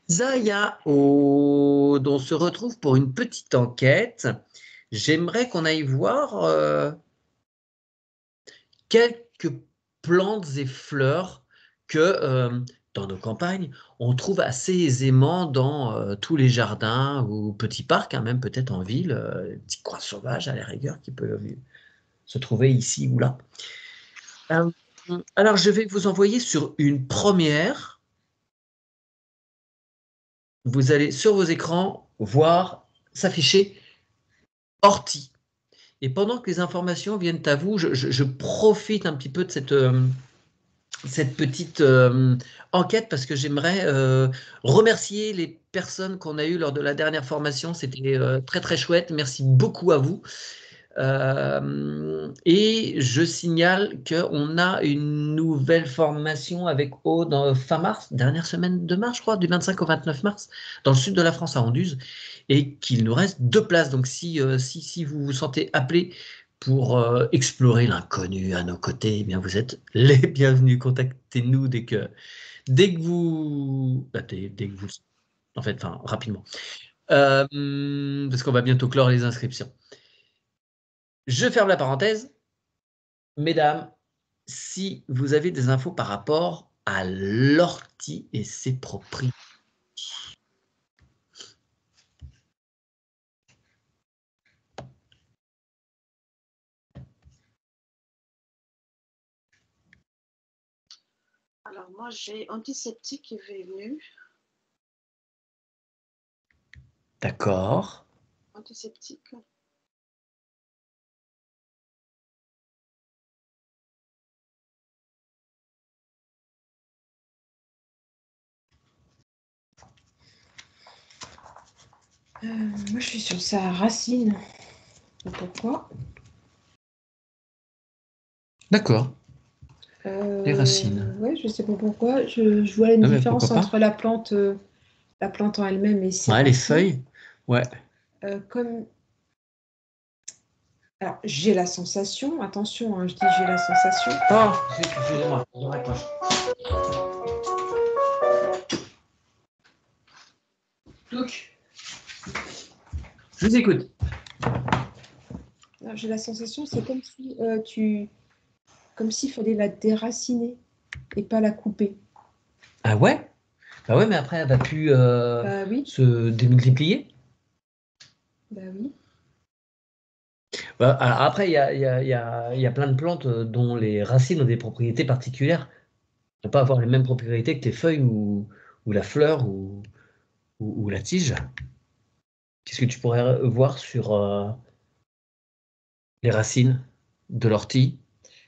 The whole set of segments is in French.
Zaya, on se retrouve pour une petite enquête. J'aimerais qu'on aille voir quelques plantes et fleurs que dans nos campagnes, on trouve assez aisément dans tous les jardins ou petits parcs, hein, même peut-être en ville, des petits coins sauvages à la rigueur qui peuvent se trouver ici ou là. Euh, alors, je vais vous envoyer sur une première. Vous allez sur vos écrans voir s'afficher ortie. Et pendant que les informations viennent à vous, je profite un petit peu de cette petite enquête parce que j'aimerais remercier les personnes qu'on a eues lors de la dernière formation. C'était très très chouette. Merci beaucoup à vous. Et je signale qu'on a une nouvelle formation avec Aude fin mars, dernière semaine de mars, je crois, du 25 au 29 mars, dans le sud de la France, à Anduze, et qu'il nous reste 2 places. Donc, si vous vous sentez appelé pour explorer l'inconnu à nos côtés, eh bien, vous êtes les bienvenus. Contactez-nous dès que vous, dès que vous, en fait, enfin, rapidement, parce qu'on va bientôt clore les inscriptions. Je ferme la parenthèse. Mesdames, si vous avez des infos par rapport à l'ortie et ses propriétés. Alors moi j'ai antiseptique qui est venu. D'accord. Antiseptique. Moi, je suis sur sa racine. Pourquoi? D'accord. Les racines. Ouais, je sais pas pourquoi. Je vois une différence pourquoi pas. entre la plante en elle-même et ses Ouais, les racines. feuilles. Ouais. Comme... Alors, j'ai la sensation, attention, hein, je dis j'ai la sensation. Oh, excusez-moi, je raccroche. Donc, je vous écoute. J'ai la sensation, c'est comme si comme s'il fallait la déraciner et pas la couper. Ah ouais? Bah ouais, mais après, elle va plus Bah oui, se démultiplier. bah oui. Bah, alors après, il y a plein de plantes dont les racines ont des propriétés particulières. Ne pas avoir les mêmes propriétés que les feuilles ou la fleur ou la tige. Qu'est-ce que tu pourrais voir sur les racines de l'ortie?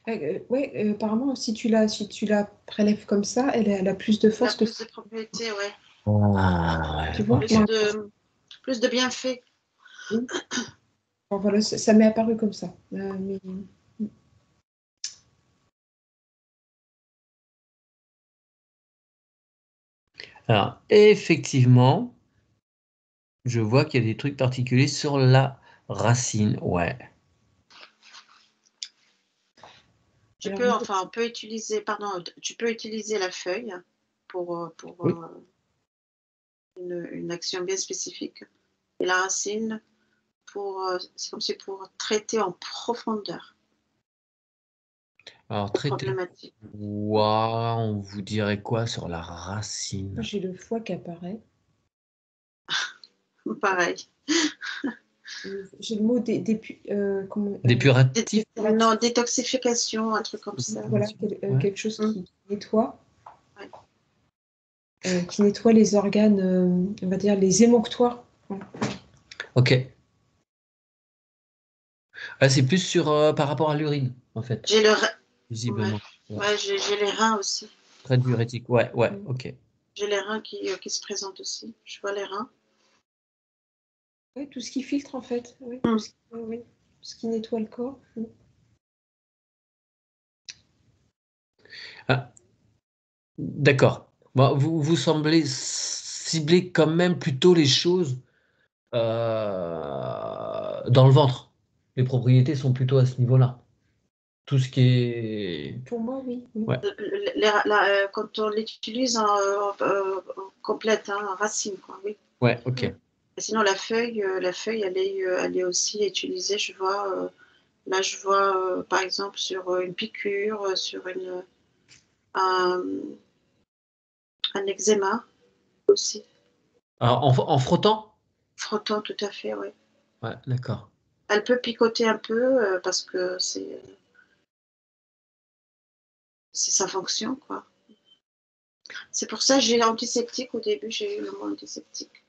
Ouais, apparemment, si tu la prélèves comme ça, elle a plus de Elle a force que plus de propriétés, ouais. Ah, tu ouais, vois. ok. Plus de bienfaits. Oui. Bon, voilà, ça m'est apparu comme ça. Mais... Alors, effectivement, je vois qu'il y a des trucs particuliers sur la racine. Ouais. On peut utiliser, tu peux utiliser la feuille pour Oui. une action bien spécifique. Et la racine, c'est comme si pour traiter en profondeur Alors, les traité. problématiques. Wow, on vous dirait quoi sur la racine? J'ai le foie qui apparaît. Pareil. J'ai le mot Dépuratif? Non, détoxification, un truc comme ça. voilà, Ouais. quelque chose qui nettoie. Ouais. Qui nettoie les organes, on va dire les émonctoires. Ouais. Ok. Ah, c'est plus sur par rapport à l'urine, en fait, J'ai le visiblement. Ouais. j'ai les reins aussi. Très diurétique. Ouais, ok. J'ai les reins qui se présentent aussi. Je vois les reins. Ouais, tout ce qui filtre en fait. Ouais, tout ce qui nettoie le corps. Ah, d'accord. Bon, vous semblez cibler quand même plutôt les choses dans le ventre. Les propriétés sont plutôt à ce niveau-là. tout ce qui est... Pour moi, oui. Ouais. Quand on l'utilise en complète, hein, en racine, quoi, oui. Ouais, ok. Et sinon, la feuille, elle est aussi utilisée, je vois. Là, je vois, par exemple, sur une piqûre, sur un eczéma aussi. Alors, en frottant? Frottant, tout à fait, oui. Ouais, d'accord. Elle peut picoter un peu parce que c'est sa fonction, quoi. C'est pour ça que j'ai antiseptique au début, j'ai eu le mot antiseptique.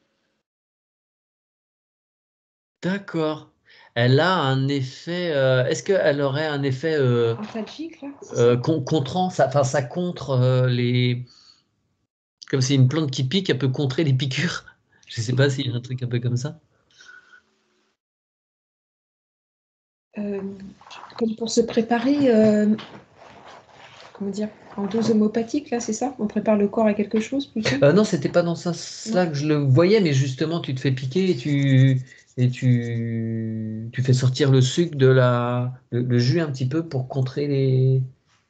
D'accord. Elle a un effet... est-ce qu'elle aurait un effet Antalgique, là, c'est ça? contrant, ça contre les... Comme c'est une plante qui pique, elle peut contrer les piqûres. Je sais pas s'il y a un truc un peu comme ça. Euh, Comme pour se préparer, comment dire, en dose homopathique, là, c'est ça? On prépare le corps à quelque chose plutôt? Non, c'était pas dans ça, Non. là que je le voyais, mais justement, tu te fais piquer et tu fais sortir le sucre le jus un petit peu pour contrer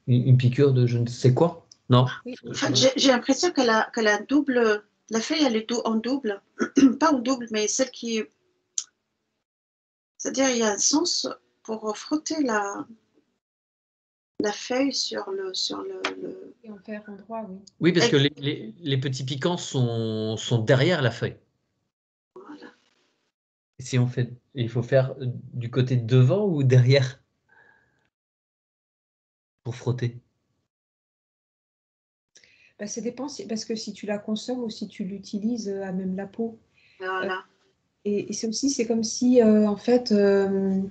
une piqûre de je ne sais quoi. Non. Oui. En fait, j'ai l'impression qu'elle a un double. La feuille, elle est en double. Pas en double, mais celle qui. C'est-à-dire, il y a un sens pour frotter la feuille sur le... Et en faire endroit, oui. Oui, parce que Ex- les petits piquants sont derrière la feuille. Voilà. Et si on fait, il faut faire du côté devant ou derrière pour frotter. Bah, ça dépend, parce que si tu la consommes ou si tu l'utilises à même la peau. Voilà. Et c'est aussi, c'est comme si, en fait, le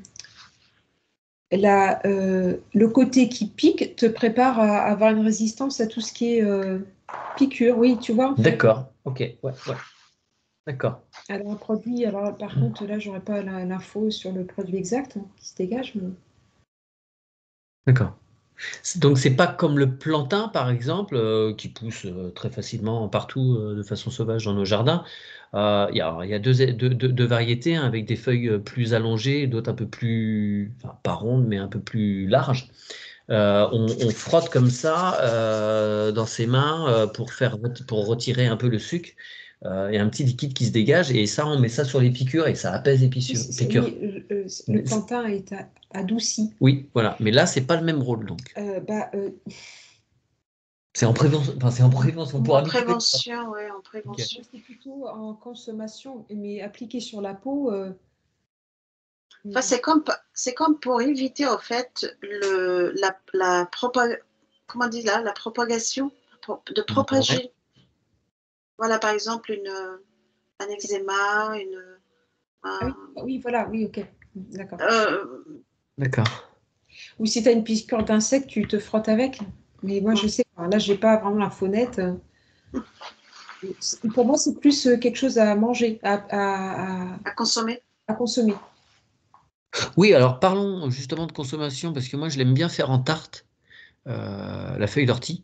côté qui pique te prépare à avoir une résistance à tout ce qui est piqûre. Oui, tu vois, en fait. D'accord. Ok. Ouais. Ouais. D'accord. Alors, un produit, alors par contre, là, j'aurais pas l'info sur le produit exact qui se dégage. Mais... D'accord. Donc c'est pas comme le plantain par exemple qui pousse très facilement partout de façon sauvage dans nos jardins. Il y a deux variétés hein, avec des feuilles plus allongées et d'autres un peu plus, enfin pas rondes mais un peu plus larges. On frotte comme ça dans ses mains pour retirer un peu le sucre. Il y a un petit liquide qui se dégage et ça on met ça sur les piqûres et ça apaise les Oui, piqûres. le plantain est adouci. Oui, voilà. Mais là c'est pas le même rôle donc. Bah, C'est en prévention, enfin, c'est en prévention pour En habituer. prévention, oui, en Ok. prévention. c'est plutôt en consommation, mais appliqué sur la peau. Enfin, c'est comme pour éviter, en fait, comment on dit là, la propagation, de Ouais, propager. Voilà, par exemple, un eczéma, Ah oui, un- oui, voilà, oui, ok. D'accord. euh, d'accord. Ou si tu as une piqûre d'insecte, tu te frottes avec. Mais moi, je sais, enfin, là, j'ai pas vraiment l'info nette. Pour moi, c'est plus quelque chose à manger, à consommer. à consommer. Oui, alors parlons justement de consommation, parce que moi je l'aime bien faire en tarte, la feuille d'ortie,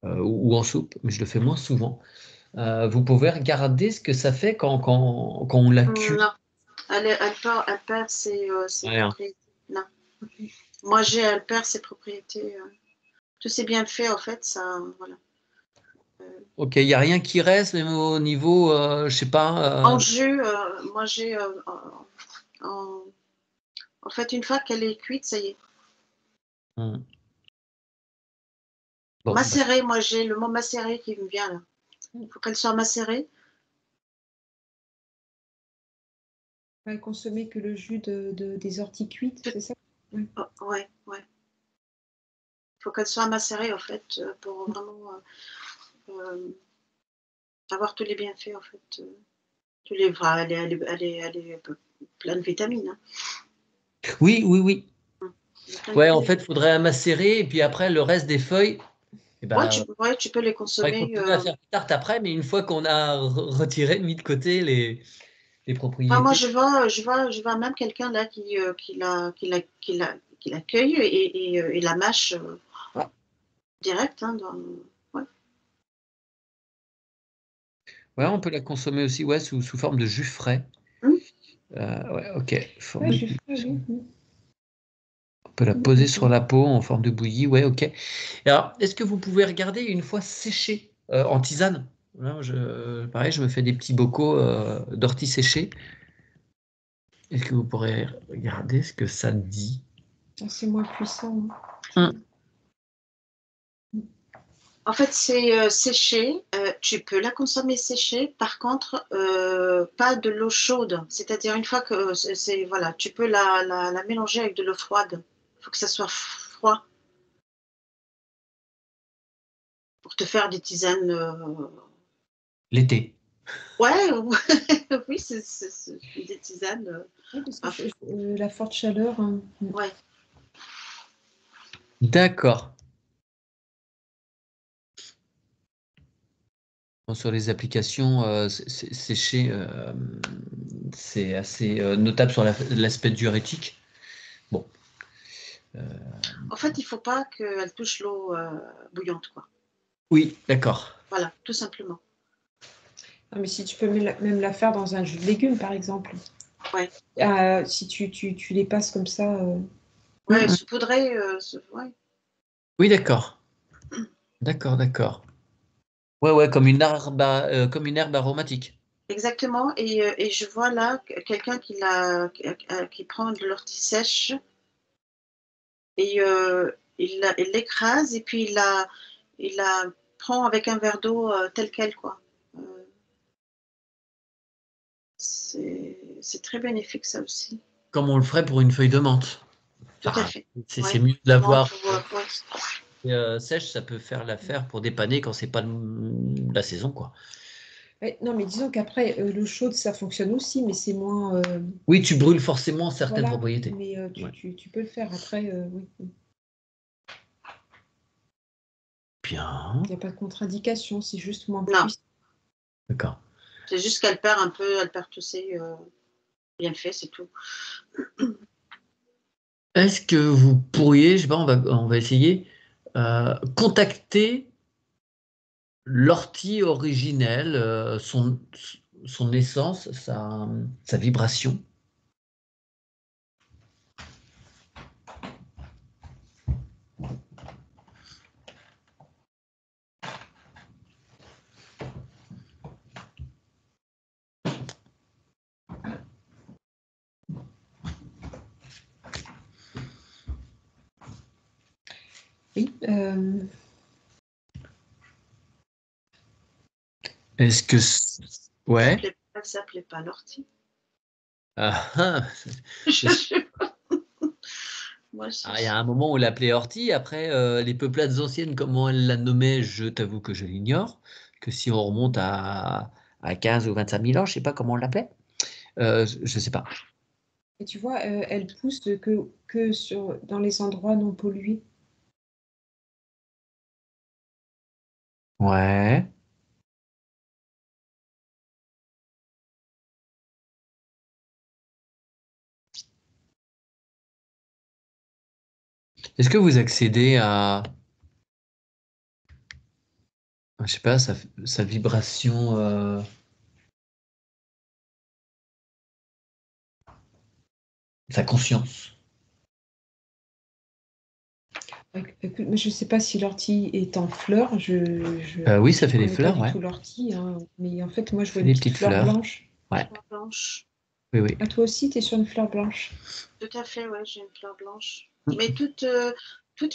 ou en soupe, mais je le fais moins souvent. Vous pouvez regarder ce que ça fait quand on la cuit. Non, elle perd ses Rien. propriétés. Non. Moi, elle perd ses propriétés. Tous ces bienfaits, en fait, ça, voilà. Ok, il n'y a rien qui reste, même au niveau, je sais pas. En jus, moi, j'ai en, en fait, une fois qu'elle est cuite, ça y est. Hmm. Bon, bah, Macérée, moi, j'ai le mot macéré qui me vient là. Il faut qu'elle soit macérée. Ouais, consommer que le jus des orties cuites, c'est ça? Ouais. Oh, ouais, ouais. Il faut qu'elle soit macérée, en fait, pour vraiment avoir tous les bienfaits, en fait. Tous les, enfin, elle est pleine de vitamines. Hein. oui, oui, oui. Elle est pleine de Ouais, en vitamines. fait, il faudrait macérer, et puis après, le reste des feuilles, eh Ouais, ben, ouais, tu peux les on pourrait consommer. continuer à faire des tartes après, mais une fois qu'on a retiré, mis de côté les Enfin, moi, propriétés. je vois même quelqu'un là qui la cueille et la mâche direct. Hein, ouais. Ouais, on peut la consommer aussi ouais, sous forme de jus frais. Hum, Ouais, ok. Ouais, Forme je de- fais, oui. peut la poser sur la peau en forme de bouillie, ouais, ok. Alors, est-ce que vous pouvez regarder une fois séchée en tisane? Là, pareil, je me fais des petits bocaux d'ortie séchée. Est-ce que vous pourrez regarder ce que ça dit? C'est moins puissant. En fait, c'est séché. Tu peux la consommer séchée. Par contre, pas de l'eau chaude. C'est-à-dire une fois que voilà, tu peux la mélanger avec de l'eau froide. Il faut que ça soit froid pour te faire des tisanes. L'été. Ouais, oui, c'est des tisanes. Oui, parce que la forte chaleur. Ouais. D'accord. Bon, sur les applications séchées, c'est assez notable sur l'aspect diurétique. Bon. En fait, il ne faut pas qu'elle touche l'eau bouillante, quoi. Oui, d'accord. Voilà, tout simplement. Non, mais si tu peux même la faire dans un jus de légumes, par exemple. Ouais. Si tu les passes comme ça. Ouais, saupoudrer. Ouais. Oui, d'accord. D'accord. Ouais, comme une herbe aromatique. Exactement. Et je vois là quelqu'un qui prend de l'ortie sèche et il l'écrase et puis il la prend avec un verre d'eau tel quel, quoi. C'est très bénéfique, ça aussi. Comme on le ferait pour une feuille de menthe. Tout à fait. C'est Ouais. mieux de l'avoir Ouais. sèche, ça peut faire l'affaire pour dépanner quand c'est pas la saison, quoi. Ouais, non, mais disons qu'après, l'eau chaude, ça fonctionne aussi, mais c'est moins. Oui, tu brûles forcément certaines Voilà, propriétés. mais tu peux le faire après, oui. Bien. Il n'y a pas de contre-indication, c'est juste moins Non. puissant. D'accord. C'est juste qu'elle perd un peu, elle perd tous ses bienfaits, c'est tout. Est-ce que vous pourriez, je sais pas, on va essayer, contacter l'ortie originelle, son essence, sa vibration? Oui. Est-ce que... Ouais. Elle s'appelait pas l'ortie. Ah, Moi, il y a un moment où on l'appelait ortie. Après, les peuplades anciennes, comment elles la nommaient, je t'avoue que je l'ignore. Que si on remonte à 15 ou 25 000 ans, je sais pas comment on l'appelait. Je sais pas. Et tu vois, elle pousse que dans les endroits non pollués. Ouais. Est-ce que vous accédez à, je sais pas, sa vibration, sa conscience? Écoute, mais je ne sais pas si l'ortie est en fleurs. Oui, ça Je fait des connais pas fleurs, du ouais. tout l'ortie, hein, mais en fait, moi, je Ça vois fait une des petite petites fleur fleurs. blanche. Ouais. Fleur blanche. Oui. Ah, toi aussi, tu es sur une fleur blanche. Tout à fait, ouais, j'ai une fleur blanche. Mais toute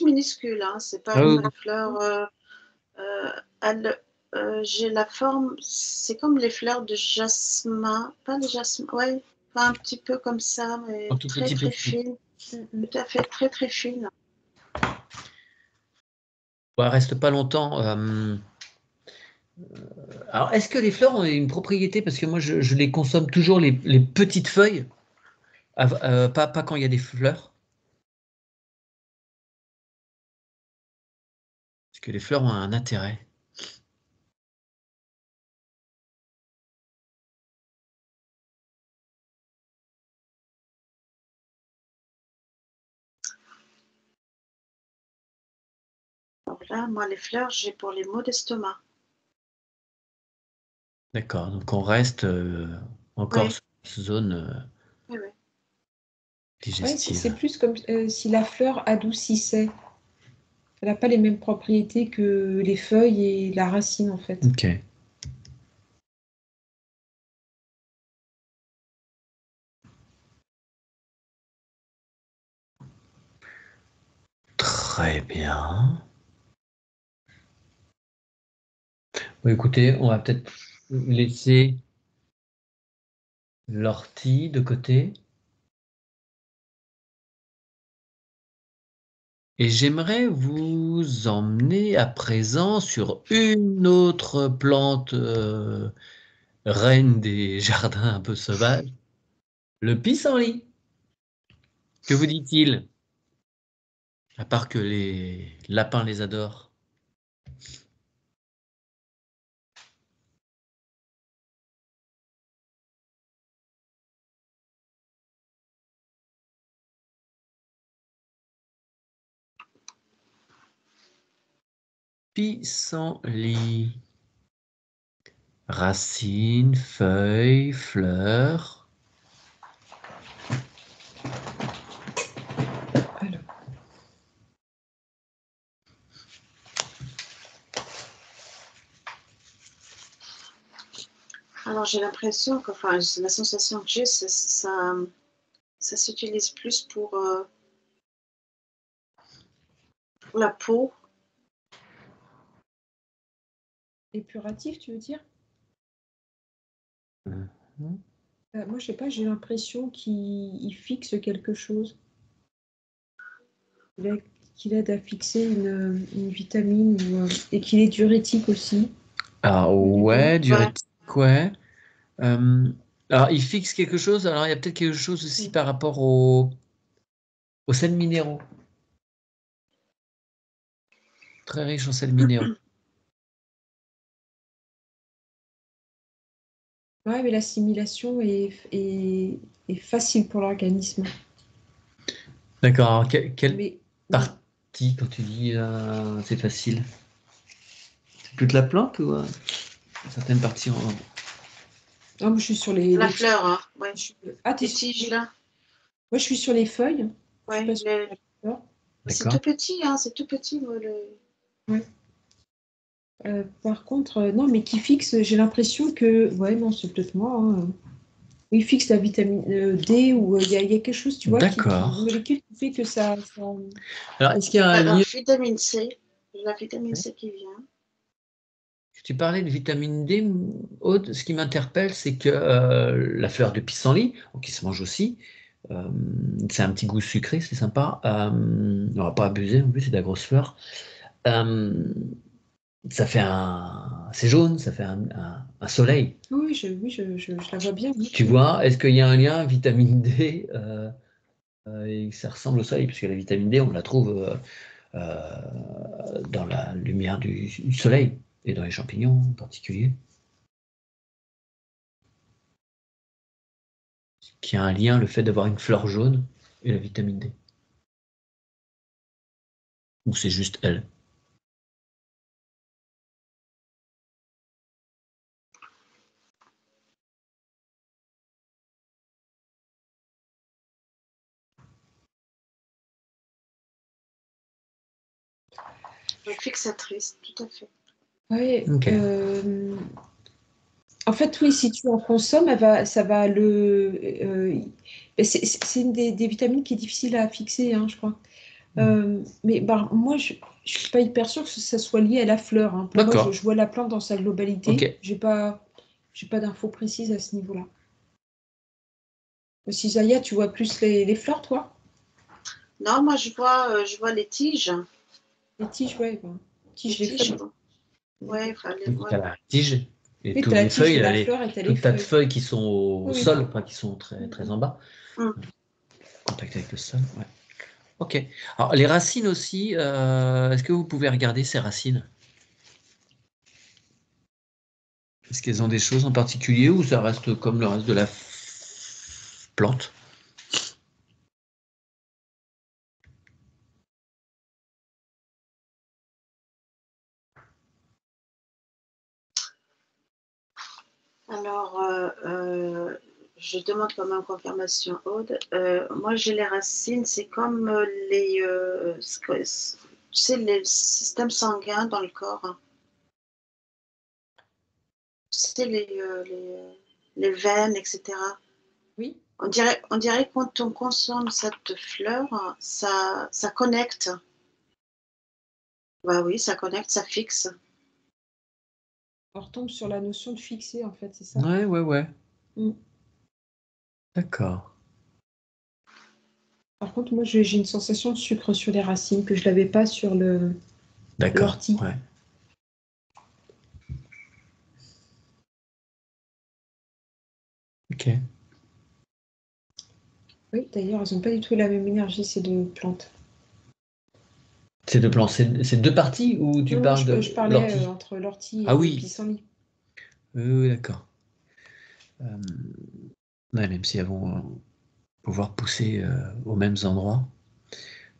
minuscule, hein, c'est pas Ah oui. une fleur. J'ai la forme, c'est comme les fleurs de jasmin, pas le jasmin, ouais, pas un petit peu comme ça, mais Un tout très petit peu. très fine. Tout à fait, très très fine. Ouais, reste pas longtemps. Alors, est-ce que les fleurs ont une propriété? Parce que moi, je les consomme toujours les petites feuilles, pas quand il y a des fleurs. Parce que les fleurs ont un intérêt. Donc là, moi, les fleurs, j'ai pour les maux d'estomac. D'accord, donc on reste encore Oui, sur cette zone. oui, oui. Ouais, c'est digestive. plus comme si la fleur adoucissait. Elle n'a pas les mêmes propriétés que les feuilles et la racine, en fait. Ok. Très bien. Bon, écoutez, on va peut-être laisser l'ortie de côté. Et j'aimerais vous emmener à présent sur une autre plante reine des jardins un peu sauvages, le pissenlit. Que vous dit-il? À part que les lapins les adorent. Pissenlit. Racines, feuilles, fleurs. Alors, Alors j'ai l'impression que, enfin, la sensation que j'ai, ça s'utilise plus pour la peau. épuratif, tu veux dire? Mhm. Moi, je sais pas, j'ai l'impression qu'il fixe quelque chose. Il a- Qu'il aide à fixer une vitamine et qu'il est diurétique aussi. Ah Du coup. ouais, Ouais. diurétique, ouais. Euh, alors, il fixe quelque chose. Alors, il y a peut-être quelque chose aussi par rapport aux sels minéraux. Très riche en sels minéraux. Ouais, mais l'assimilation est facile pour l'organisme. D'accord. Alors, quelle Mais partie, quand tu dis c'est facile? C'est toute la plante ou certaines parties ah, moi, je suis sur La les fleur, hein. Ouais. Ah, t'es Les sur tiges là. moi, je suis sur les feuilles. Je suis Ouais. pas sur la fleur. C'est tout petit, hein. C'est tout petit, Ouais. Par contre, non, mais qui fixe, j'ai l'impression que. Ouais, non, c'est peut-être moi. Hein. Il fixe la vitamine D ou il y a quelque chose, tu vois, une D'accord. molécule qui fait que ça... Alors, est-ce qu'il y a un Alors, lien? vitamine C. La vitamine C qui vient. Tu parlais de vitamine D, Aude. Ce qui m'interpelle, c'est que la fleur de pissenlit, qui se mange aussi, euh, c'est un petit goût sucré, c'est sympa. On va pas abuser, en plus, c'est de la grosse fleur. Euh, c'est jaune, ça fait un soleil. Oui, je la vois bien. Oui. Tu vois, est-ce qu'il y a un lien vitamine D et que ça ressemble au soleil? Parce que la vitamine D, on la trouve dans la lumière du soleil et dans les champignons en particulier. Qui a un lien, le fait d'avoir une fleur jaune et la vitamine D. Ou c'est juste elle. Fixatrice, tout à fait. Ouais, Ok. en fait, oui, si tu en consommes, ça va le. C'est une des vitamines qui est difficile à fixer, hein, je crois. Mais bah, moi, je ne suis pas hyper sûre que ça soit lié à la fleur. Hein. Pour moi, D'accord. je vois la plante dans sa Ok. globalité. J'ai pas d'infos précises à ce niveau-là. Si Zaya, tu vois plus les fleurs, toi? Non, moi je vois les tiges. Les tiges, ouais. Bon. Les Tiges, les tiges, feuilles. bon. Ouais, enfin, T'as ouais. la tige et Oui, toutes t'as la les tige feuilles, de là, la fleur et t'as les tout tas de feuilles. feuilles qui sont au Oui, oui. sol, enfin qui sont très, très en bas, Hum. en contact avec le sol. Ouais. Ok. Alors les racines aussi, est-ce que vous pouvez regarder ces racines? Est-ce qu'elles ont des choses en particulier ou ça reste comme le reste de la plante? Alors, je demande quand même confirmation, Aude. Moi, j'ai les racines, c'est comme tu sais, les systèmes sanguins dans le corps. Hein. Tu sais, les veines, etc. Oui, On dirait que quand on consomme cette fleur, ça connecte. Bah oui, ça connecte, ça fixe. on retombe sur la notion de fixer, en fait, c'est ça. Ouais, ouais, ouais. Mm. D'accord. Par contre, moi, j'ai une sensation de sucre sur les racines que je l'avais pas sur D'accord. l'ortie. Ouais. Ok. Oui, d'ailleurs, elles n'ont pas du tout la même énergie, ces deux plantes. C'est deux plans. C'est deux parties ou tu Non, non, parles je de parlais l'ortie? entre l'ortie Ah et le oui. pissenlit. Oui, oui, d'accord. Euh, ouais, même si elles vont pouvoir pousser aux mêmes endroits.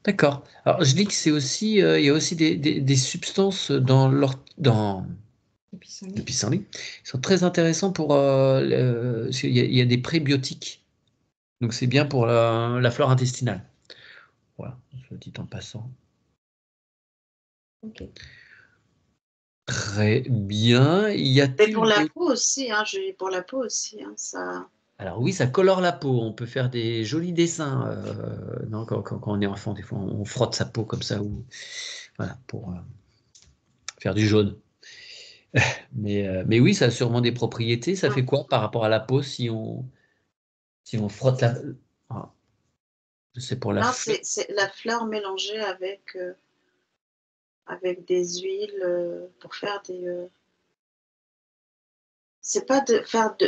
D'accord. Alors, je dis que c'est aussi, il y a aussi des substances dans Le le pissenlit. pissenlit qui sont très intéressants pour. Il y a des prébiotiques. Donc, c'est bien pour la flore intestinale. Voilà, je le dis en passant. Ok. Très bien. Y Mais pour a-t-il la d'autres? peau aussi, hein, pour la peau aussi, hein, ça. Alors oui, ça colore la peau. On peut faire des jolis dessins. Non, quand on est enfant, des fois, on frotte sa peau comme ça, ou voilà, pour faire du jaune. Mais oui, ça a sûrement des propriétés. Ça fait quoi par rapport à la peau si on frotte la... Ah, c'est pour la Non, fleur. c'est la fleur mélangée avec des huiles pour faire des. C'est pas de faire de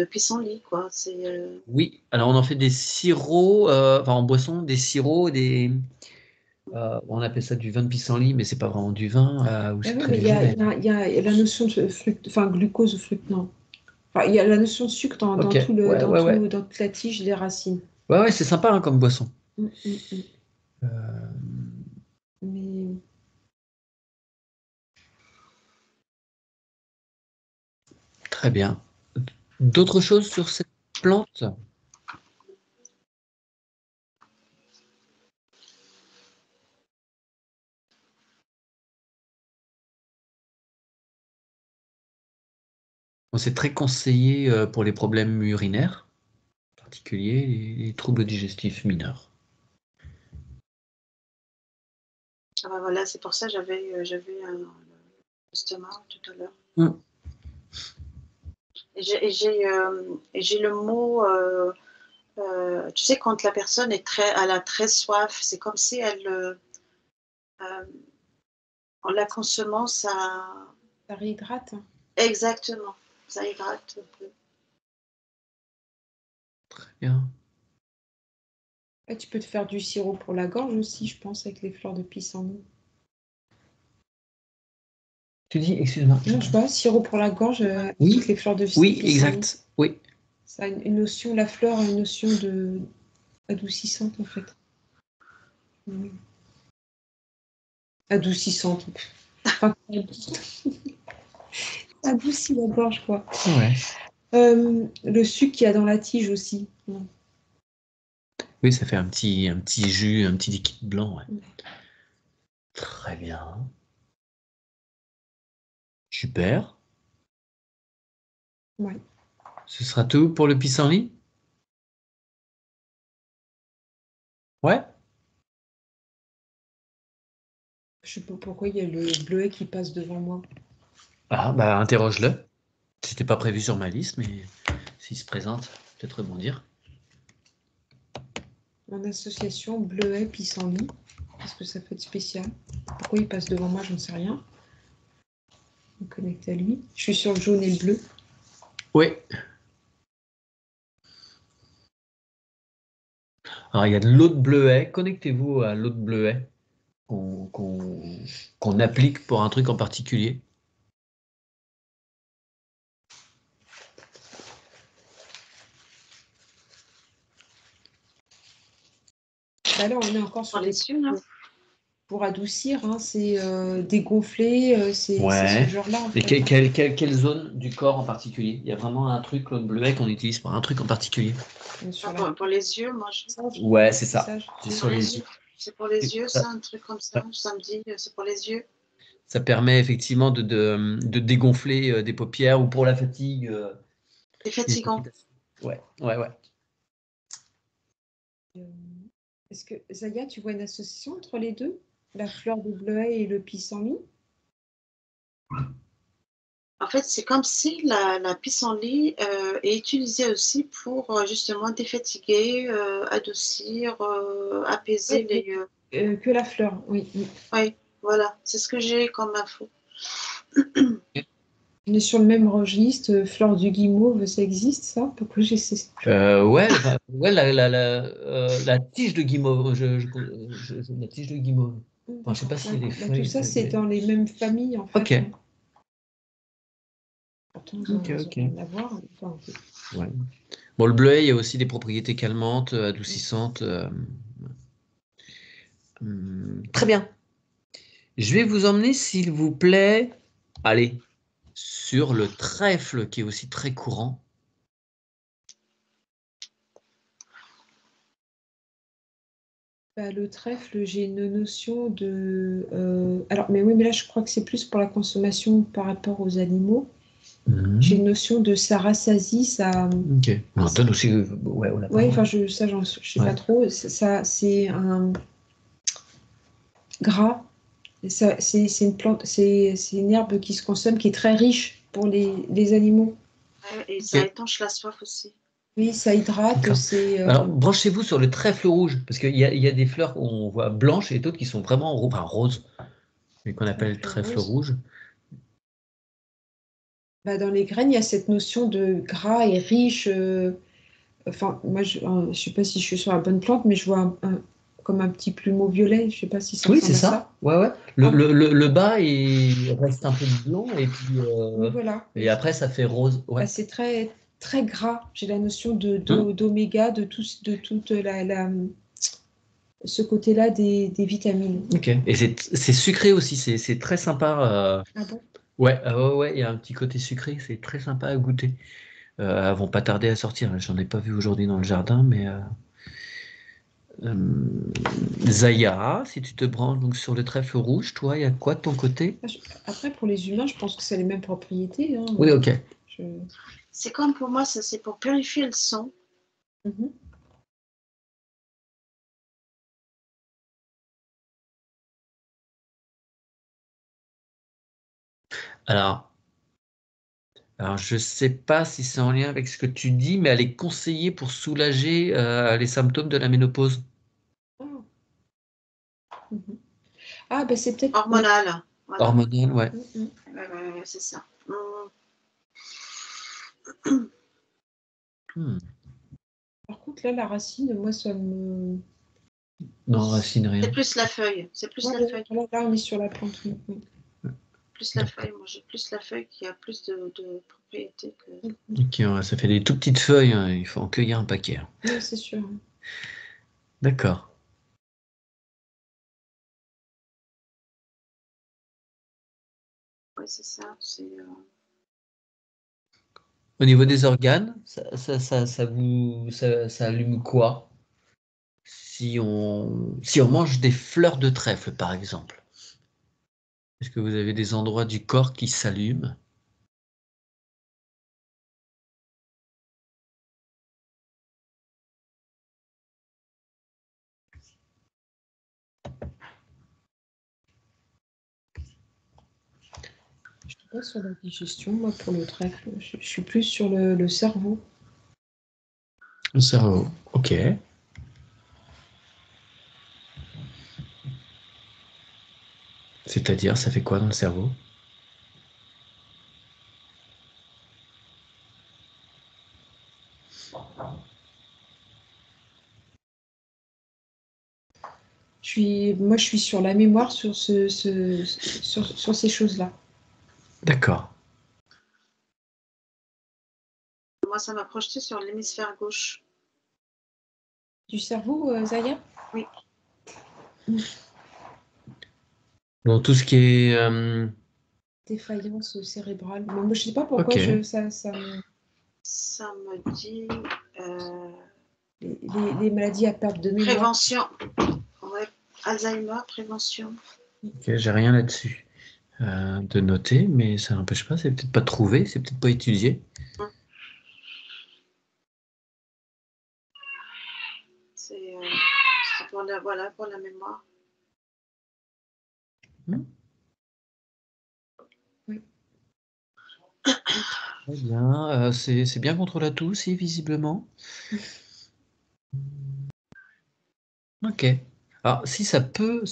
pissenlit, quoi. C'est. Oui, alors on en fait des sirops, enfin en boisson, des sirops, on appelle ça du vin de pissenlit, mais c'est pas vraiment du vin, ou Ah c'est oui, très mais léger même. il y a la notion de enfin, glucose ou fructe, non. Enfin, il y a la notion de sucre Ok, ouais, ouais, ouais. dans toute la tige des racines. Ouais, ouais, c'est sympa hein, comme boisson. Mm, mm, mm. Euh, Mais Très bien. D'autres choses sur cette plante? Bon, c'est très conseillé pour les problèmes urinaires, en particulier les troubles digestifs mineurs. Ah bah voilà, c'est pour ça que j'avais un estomac tout à l'heure. Mm. Et j'ai le mot. Tu sais, quand la personne elle a très soif, c'est comme si euh, en la consommant, ça. ça réhydrate. Exactement, ça hydrate un peu. Bien. Et tu peux te faire du sirop pour la gorge aussi, je pense, avec les fleurs de pissenlit. Tu dis, excuse-moi. Non, je sais pas, sirop pour la gorge avec Oui, les fleurs de oui, pissenlit. exact. Oui. Ça a une notion, la fleur a une notion de adoucissante en fait. Mm. Adoucissante. Enfin, adoucit la gorge, quoi. Ouais. Le sucre qu'il y a dans la tige aussi. Mm. Oui, ça fait un petit jus, un petit liquide blanc. Ouais. Très bien. Super. Ouais. Ce sera tout pour le pissenlit? Ouais. Je sais pas pourquoi il y a le bleuet qui passe devant moi. Ah, bah, interroge-le. C'était pas prévu sur ma liste, mais s'il se présente, peut-être rebondir. En association bleuet pissenlit. Qu'est-ce que ça fait de spécial? Pourquoi il passe devant moi, j'en sais rien. On connecte à lui. Je suis sur le jaune et le bleu. Oui. Alors, il y a de l'eau de bleuet. Connectez-vous à l'eau de bleuet qu'on applique pour un truc en particulier. Bah là, on est encore On sur est des dessus, là. pour adoucir, hein, c'est dégonfler, c'est Ouais. ce genre-là en Et fait. quelle zone du corps en particulier? Il y a vraiment un truc, le bleuet, qu'on utilise pour un truc en particulier? Sur Pour les yeux, moi, Ouais, c'est ça. visage. C'est sur les yeux. c'est pour les yeux, Ça, ça, un truc comme ça. Ça me dit, c'est pour les yeux. ça permet effectivement de dégonfler des paupières ou pour la fatigue. C'est Des fatigant. palpitations. Ouais, ouais, ouais. Est-ce que, Zaya, tu vois une association entre les deux? La fleur de bleuet et le pissenlit? En fait, c'est comme si la pissenlit est utilisée aussi pour justement défatiguer, adoucir, apaiser les. Que la fleur, oui. Oui, voilà, c'est ce que j'ai comme info. On est sur le même registre, fleur du guimauve, ça existe ça? Pourquoi j'ai ces... Ouais, ouais la tige de guimauve. La tige de guimauve. Enfin, je sais pas si les tout feuilles. ça, c'est dans les mêmes familles en fait. Ok. Pourtant, Ok, ils ont ok. rien à voir. Enfin, Ouais. Bon, le bleuet, il y a aussi des propriétés calmantes, adoucissantes. Très bien. Je vais vous emmener, s'il vous plaît, allez, sur le trèfle, qui est aussi très courant. le trèfle, j'ai une notion de... alors, mais oui, mais là, je crois que c'est plus pour la consommation par rapport aux animaux. J'ai une notion de ça rassasie, ça... Ok. On donne aussi, ouais, on l'a pas. Oui, enfin, je sais Ouais. pas trop. Ça, c'est un gras. C'est une plante, c'est une herbe qui se consomme, qui est très riche pour les animaux. Et ça étanche la soif aussi. Oui, ça hydrate. D'accord. C'est Alors, branchez-vous sur le trèfle rouge, parce qu'il y a des fleurs qu'on voit blanches et d'autres qui sont vraiment roses, mais qu'on appelle trèfle rouge. Dans les graines, il y a cette notion de gras et riche. Enfin, moi, je ne sais pas si je suis sur la bonne plante, mais je vois comme un petit plumeau violet. Je ne sais pas si ça Oui, ressemble c'est à ça. ça. Ouais, ouais. Le bas reste un peu blanc et puis Oui, voilà. et après ça fait rose. Ouais. C'est très, très gras. J'ai la notion Hum. d'oméga, de toute ce côté-là des vitamines. Ok. Et c'est sucré aussi. C'est très sympa. Ah bon? Ouais, ouais, ouais. Il y a un petit côté sucré. C'est très sympa à goûter. Elles vont pas tarder à sortir. J'en ai pas vu aujourd'hui dans le jardin, mais Zaya, si tu te branches donc sur le trèfle rouge, toi, il y a quoi de ton côté? Après, pour les humains, je pense que c'est les mêmes propriétés. Hein. Oui, ok. C'est comme pour moi, ça c'est pour purifier le sang. Mhm. Alors, je sais pas si c'est en lien avec ce que tu dis, mais elle est conseillée pour soulager les symptômes de la ménopause. Ah. Mhm. Ah, ben c'est peut-être... Hormonal. Voilà. Hormonale, ouais. C'est ça. Par contre, là, la racine, moi, ça me... Non, racine, rien. C'est plus la feuille. C'est plus la feuille. Là, on est sur la plante. Oui. Plus la feuille. Moi, j'ai plus la feuille qui a plus de propriétés que. Ok, ouais, ça fait des tout petites feuilles, hein, il faut en cueillir un paquet. Hein. Oui, c'est sûr. D'accord. Oui, c'est ça. Au niveau des organes, ça allume quoi? Si on mange des fleurs de trèfle, par exemple, est-ce que vous avez des endroits du corps qui s'allument? Je suis pas sur la digestion, moi, pour le trèfle. Je suis plus sur le cerveau. Le cerveau, ok. C'est-à-dire, ça fait quoi dans le cerveau? Moi, je suis sur la mémoire sur sur ces choses-là. D'accord. Moi, ça m'a projeté sur l'hémisphère gauche. Du cerveau, Zaya? Oui. Donc tout ce qui est... Défaillance cérébrale. Moi, je sais pas pourquoi Ok. ça Ça me dit les maladies à perte de mémoire. prévention. Ouais. Alzheimer, prévention. Ok, j'ai rien là-dessus de noter, mais ça n'empêche pas, c'est peut-être pas trouvé, c'est peut-être pas étudié. C'est pour voilà, pour la mémoire. Hmm. Oui. Très bien, c'est bien contre la toux, si, visiblement. Ok. Alors, si ça peut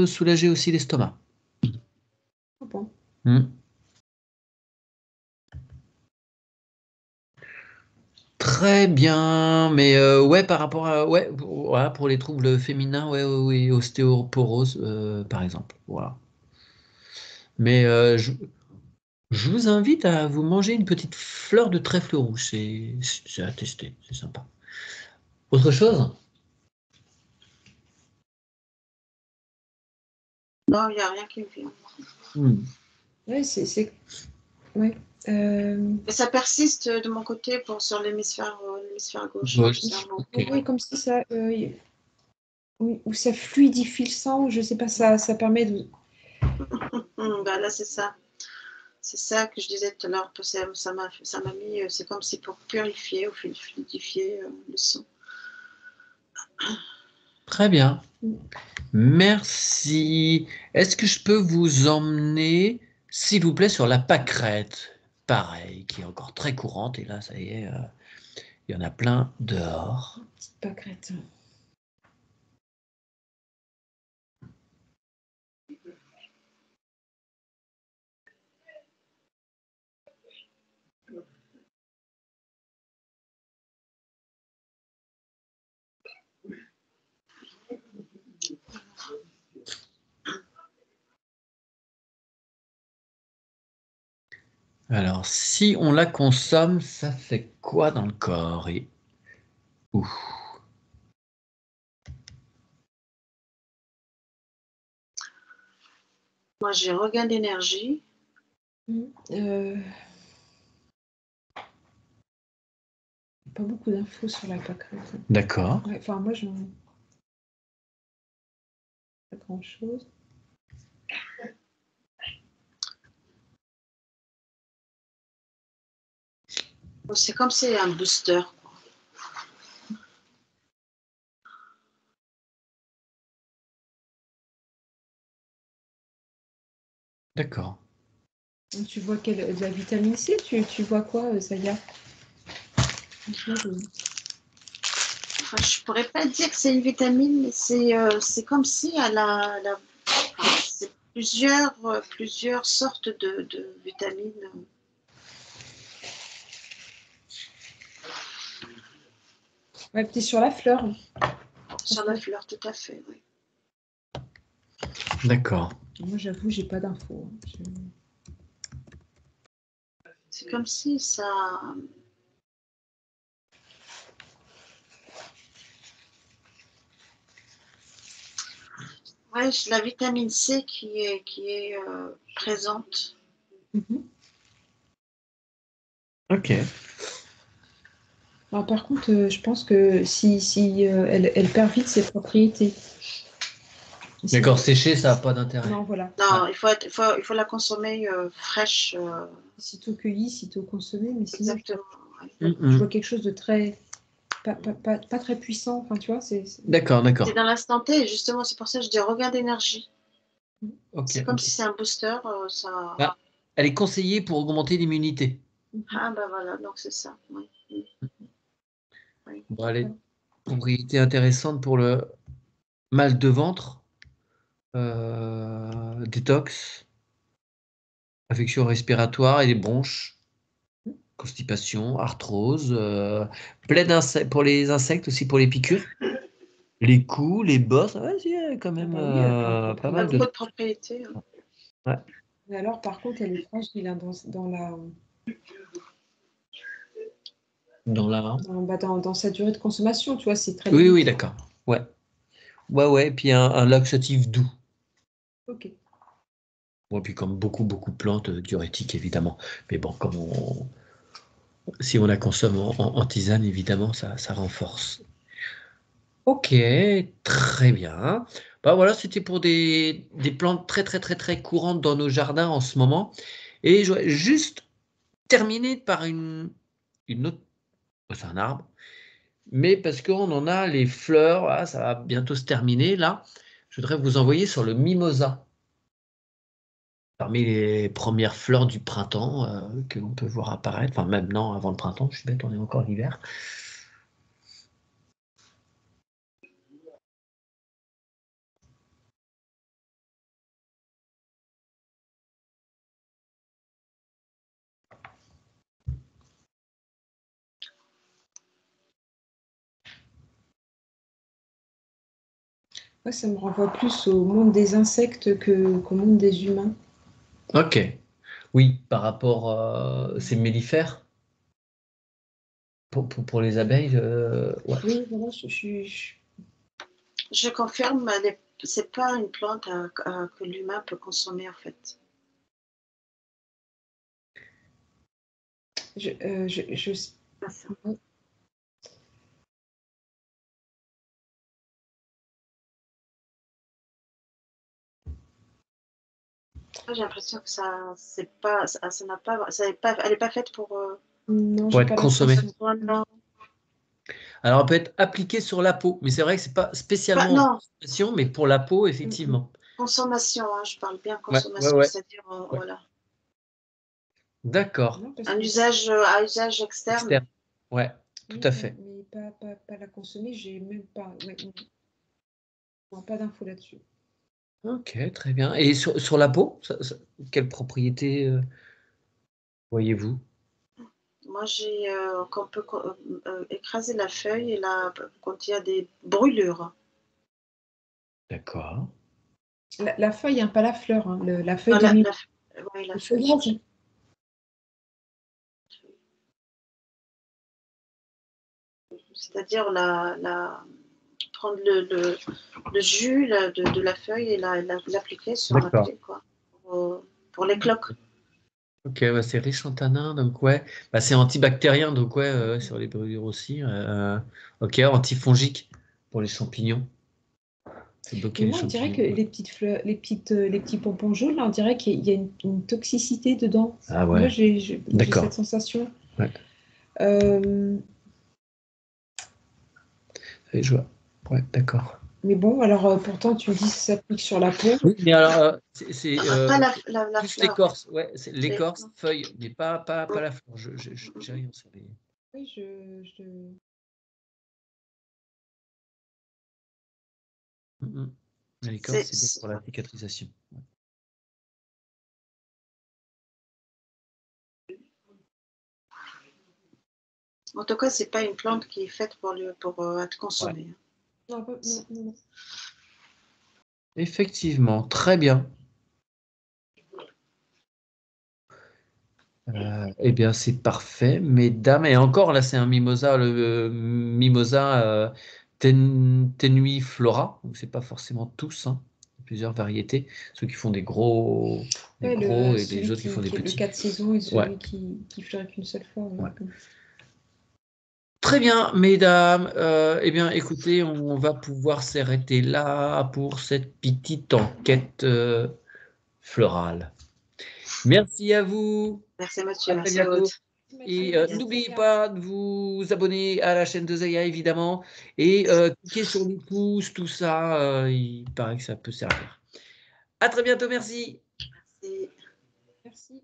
soulager aussi l'estomac. Ah bon. Hmm. Très bien, mais ouais, par rapport à ouais, voilà, pour les troubles féminins, ouais, oui, ostéoporose, par exemple, voilà. Mais je vous invite à vous manger une petite fleur de trèfle rouge, c'est à tester, c'est sympa. Autre chose? Non, il n'y a rien qui me vient. Hmm. Ouais, ouais. Mais ça persiste de mon côté sur l'hémisphère gauche, hein, Gauche, du cerveau. ok. Oui, comme si ça, oui, ou ça fluidifie le sang, je sais pas, ça permet de. Bah là, c'est ça. C'est ça que je disais tout à l'heure. Ça m'a mis, c'est comme si pour purifier ou fluidifier le sang. Très bien. Mm. Merci. Est-ce que je peux vous emmener, s'il vous plaît, sur la pâquerette? Pareil, qui est encore très courante, et là, ça y est, il y en a plein dehors. Petite pâquerette. Alors, si on la consomme, ça fait quoi dans le corps? Et où? Moi, j'ai regain d'énergie. Pas beaucoup d'infos sur la pâquerette. D'accord. Ouais, enfin, moi, je pas grand-chose. C'est comme si c'est un booster. D'accord. Tu vois de la vitamine C, tu vois quoi, Zaya? Franchement, Enfin, je pourrais pas dire que c'est une vitamine, mais c'est comme si c'est plusieurs sortes de vitamines. Ouais, peut-être sur la fleur. Sur la fleur, tout à fait, oui. D'accord. Moi, j'avoue, j'ai pas d'infos. C'est comme si ça. Ouais, la vitamine C qui est présente. Ok. Alors, par contre, je pense que si elle perd vite ses propriétés. D'accord, séché, ça n'a pas d'intérêt. Non, voilà. Non, il faut la consommer fraîche. Sitôt cueilli, sitôt consommé, mais sinon, Exactement. je vois quelque chose de très. Pas très puissant. Enfin, tu vois, D'accord, d'accord. C'est dans l'instant T, justement, c'est pour ça que je dis regain d'énergie. Ok, C'est comme ok. si c'est un booster. Ça... Ah, elle est conseillée pour augmenter l'immunité. Ah, ben voilà, donc c'est ça. Oui. Oui. Bon, elle est propriété intéressante pour le mal de ventre, détox, affection respiratoire et les bronches, constipation, arthrose, plaie pour les insectes aussi, pour les piqûres, les coups, les bosses. Ouais, il y a quand même Ah bah oui, pas Il a mal beaucoup de. de propriétés. Ouais. Mais alors, par contre, elle est fragile hein, Dans la. dans sa durée de consommation, tu vois, c'est très Oui, oui, limité. d'accord. Ouais. Ouais, ouais. Et puis un laxatif doux. Ok. Bon, puis comme beaucoup de plantes diurétiques, évidemment. Mais bon, si on la consomme en tisane, évidemment, ça renforce. Ok, très bien. Bah voilà, c'était pour des plantes très courantes dans nos jardins en ce moment. Et je voudrais juste terminer par une autre. C'est un arbre, mais parce qu'on en a les fleurs, là, ça va bientôt se terminer. Là, je voudrais vous envoyer sur le mimosa. Parmi les premières fleurs du printemps que l'on peut voir apparaître, enfin même non, avant le printemps, je suis bête, on est encore l'hiver. Ouais, ça me renvoie plus au monde des insectes qu'au monde des humains. Ok, oui, par rapport, c'est mellifère pour les abeilles, ouais. Oui, voilà, Je confirme, c'est pas une plante que l'humain peut consommer en fait. je, Pas ça. J'ai l'impression que c'est pas, ça n'a pas, elle est pas faite pour. non, Pour j'ai être pas consommé. l'impression. Non, Alors, elle peut être appliquée sur la peau, mais c'est vrai que c'est pas spécialement en non, consommation, mais pour la peau, effectivement. consommation, hein, je parle bien Ouais, consommation, c'est-à-dire ouais. voilà, D'accord. Non, parce un que usage, à usage externe. Externe. Ouais, tout oui, à fait. mais pas la consommer, j'ai même pas. Ouais, non, pas d'infos là-dessus. Ok, très bien. Et sur la peau, quelle propriété voyez-vous? Moi, qu'on peut écraser la feuille et quand il y a des brûlures. D'accord. La feuille, hein, pas la fleur, hein, la feuille Non, de mimosa. ouais, la Le feuille. feuillage. C'est-à-dire prendre le jus de la feuille et l'appliquer sur la D'accord. plaie, quoi, pour les cloques. Ok, bah, c'est riche en tanins, donc ouais. Bah, c'est antibactérien, donc ouais, sur les brûlures aussi. Ok, antifongique pour les champignons. C'est bloquer Mais les moi, on dirait champignons. que Ouais. les petites fleurs, les petits pompons jaunes, là, on dirait qu'il y a une toxicité dedans. Ah Moi, ouais, j'ai d'accord. cette sensation. Ouais. Euh, Et je vois. Ouais, d'accord. mais bon, alors pourtant, tu me dis que ça s'applique sur la peau. Oui, mais alors, c'est Pas la plus fleur. l'écorce, ouais, c'est C'est- l'écorce, feuille, mais pas la fleur. J'ai rien sur les. Oui, Mm. L'écorce, c'est- c'est bien c'est- pour la cicatrisation. Ouais. En tout cas, c'est pas une plante qui est faite pour être Ouais. consommée. Non, non. Effectivement, très bien. Eh bien, c'est parfait, mesdames. Et encore, là, c'est un mimosa, le mimosa tenuiflora. Donc, c'est pas forcément tous, hein. Il y a plusieurs variétés. Ceux qui font des Ouais, gros et les celui autres qui font des qui est le petits. 4 saisons et Ouais, celui qui fleurit qu'une seule fois. Ouais. ouais. Très bien, mesdames. Eh bien, écoutez, on va pouvoir s'arrêter là pour cette petite enquête florale. Merci à vous. Merci Mathieu, À très merci Aude. bientôt. Et n'oubliez pas de vous abonner à la chaîne de Zaya, évidemment. Et cliquez sur le pouce, tout ça. Il paraît que ça peut servir. À très bientôt, merci. Merci. Merci.